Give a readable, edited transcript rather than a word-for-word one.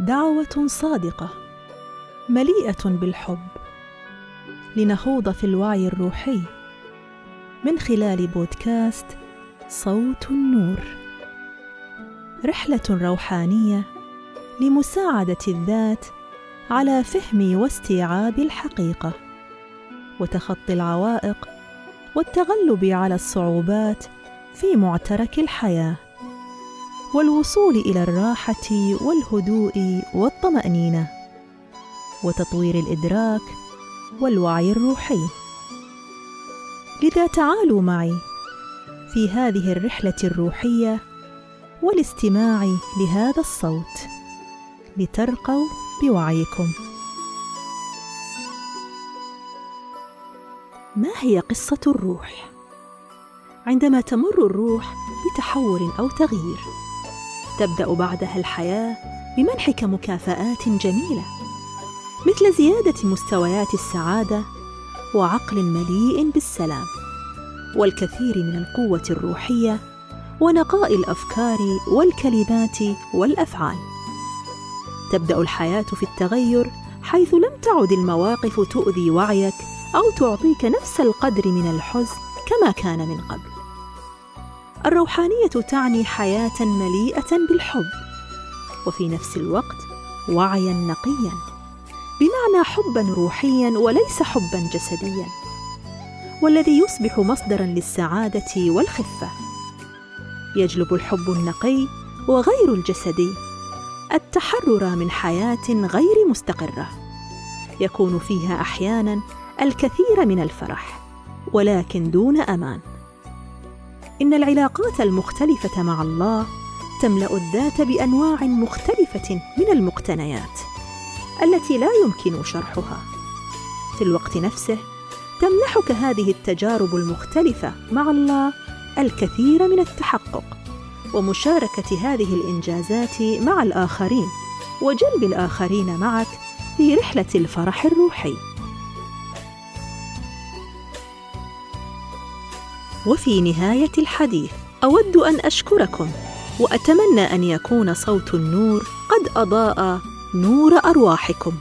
دعوة صادقة مليئة بالحب لنخوض في الوعي الروحي من خلال بودكاست صوت النور، رحلة روحانية لمساعدة الذات على فهم واستيعاب الحقيقة وتخطي العوائق والتغلب على الصعوبات في معترك الحياة، والوصول إلى الراحة والهدوء والطمأنينة وتطوير الإدراك والوعي الروحي. لذا تعالوا معي في هذه الرحلة الروحية والاستماع لهذا الصوت لترقوا بوعيكم. ما هي قصة الروح؟ عندما تمر الروح بتحور أو تغيير، تبدأ بعدها الحياة بمنحك مكافآت جميلة، مثل زيادة مستويات السعادة وعقل مليء بالسلام والكثير من القوة الروحية ونقاء الأفكار والكلمات والأفعال. تبدأ الحياة في التغير، حيث لم تعد المواقف تؤذي وعيك أو تعطيك نفس القدر من الحزن كما كان من قبل. الروحانية تعني حياة مليئة بالحب، وفي نفس الوقت وعياً نقياً، بمعنى حباً روحياً وليس حباً جسدياً، والذي يصبح مصدراً للسعادة والخفة. يجلب الحب النقي وغير الجسدي التحرر من حياة غير مستقرة، يكون فيها أحياناً الكثير من الفرح ولكن دون أمان. إن العلاقات المختلفة مع الله تملأ الذات بأنواع مختلفة من المقتنيات التي لا يمكن شرحها. في الوقت نفسه تمنحك هذه التجارب المختلفة مع الله الكثير من التحقق ومشاركة هذه الإنجازات مع الآخرين، وجلب الآخرين معك في رحلة الفرح الروحي. وفي نهاية الحديث أود أن أشكركم، وأتمنى أن يكون صوت النور قد أضاء نور أرواحكم.